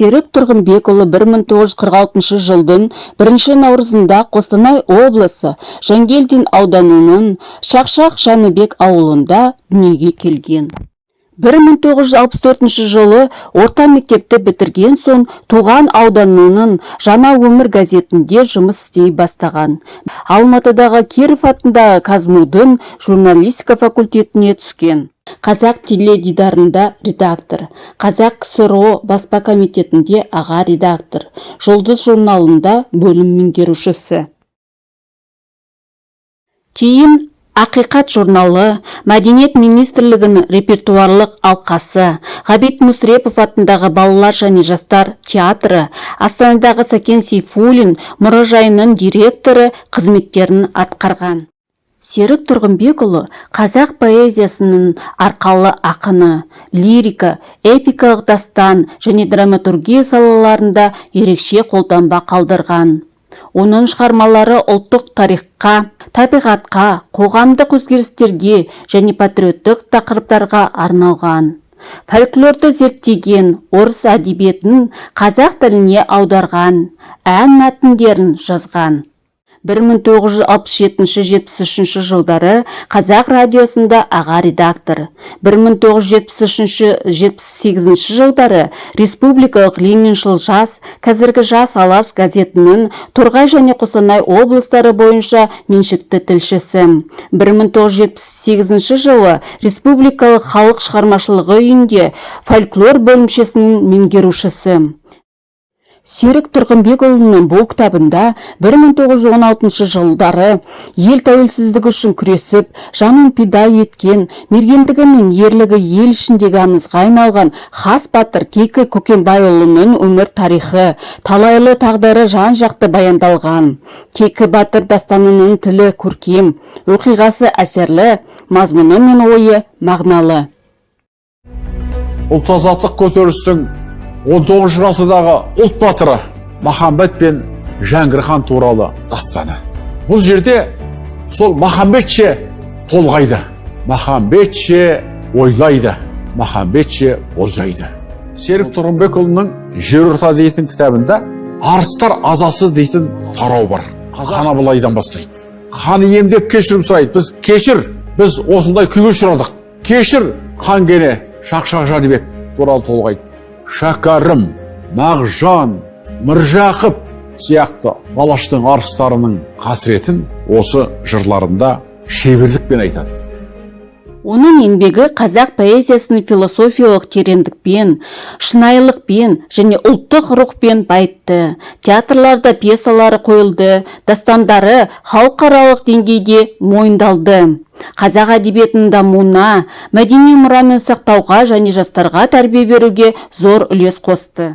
Серік Тұрғынбекұлы 1946 жылдың 1 наурызында Қостанай облысы Жангелдин ауданының Шақшақ Жәнібек ауылында дүниеге келген. 1964 жылы орта мектепті бітірген соң туған ауданының Жаңа өмір газетінде жұмыс істей бастаған. Алматыдағы Киров атындағы Казмудың журналистика факультетіне түскен. Қазақ теледидарында редактор, Қазақ КСРО баспа комитетінде аға редактор, Жұлдыз журналында бөлім меңгерушісі. Кейін Ақиқат журналы, Мәдениет министрлігінің репертуарлық алқасы, Ғабит Мүсірепов атындағы балалар және жастар театры, Астанадағы Сәкен Сейфуллин мұражайының директоры қызметтерін атқарған. Серік Тұрғынбекұлы қазақ поэзиясының арқалы ақыны, лирика, эпикалық дастан және драматургия салаларында ерекше қолтаңба қалдырған. Оның шығармалары ұлттық тарихқа, табиғатқа, қоғамдық өзгерістерге және патриоттық тақырыптарға арналған. Фольклорды зерттеген, орыс әдебиетін қазақ тіліне аударған, ән мәтіндерін жазған. 1967-73 жылдары Қазақ радиосында аға редактор, 1973-78 жылдары Республикалық Лениншіл жас, қазіргі жас Алаш газетінің Торғай және Қостанай облыстары бойынша меншікті тілшісі. 1978 жылы Республикалық халық шығармашылығы үйінде фольклор бөлімшесінің меңгерушісі. Серік Тұрғынбекұлының бұл кітабында 1916 жылдары ел тәуелсіздігі үшін күресіп, жанын пида еткен, мергендігі мен ерлігі ел ішіндегі аңызға айналған хас батыр Кейкі Көкембайұлының өмір тарихы, талайлы тағдыры жан-жақты баяндалған. Кейкі батыр дастанының тілі көркем, оқиғасы әсерлі, мазмұны мен ойы мағыналы. Ұлт-азаттық көтерілістің 19 ғасырдағы ұлт батыры Махамбет пен Жәңгір хан туралы дастаны. Бұл жерде сол Махамбетше толғайды, Махамбетше ойлайды, Махамбетше болжайды. Серік Тұрғынбекұлының Жер орта дейтін кітабында арыстар азасыз дейтін тарау бар. Хан Абылайдан бастайды. Хан емдеп кешірім сұрайды. Біз кешір, біз осындай күйге ұшырадық. Кешір, хан кене Шақшақ Жәнібек туралы толғайды. Шәкәрім, Мағжан, Міржақып сияқты Алаштың арыстарының қасіретін осы жырларында шеберлікпен айтады. Оның еңбегі қазақ поэзиясының философиялық тереңдікпен, шынайылықпен және ұлттық рухпен байытты. Театрларда пьесалары қойылды, дастандары халықаралық деңгейде мойындалды. Қазақ әдебиетінің дамуына, мәдени мұраны сақтауға және жастарға тәрбие беруге зор үлес қосты.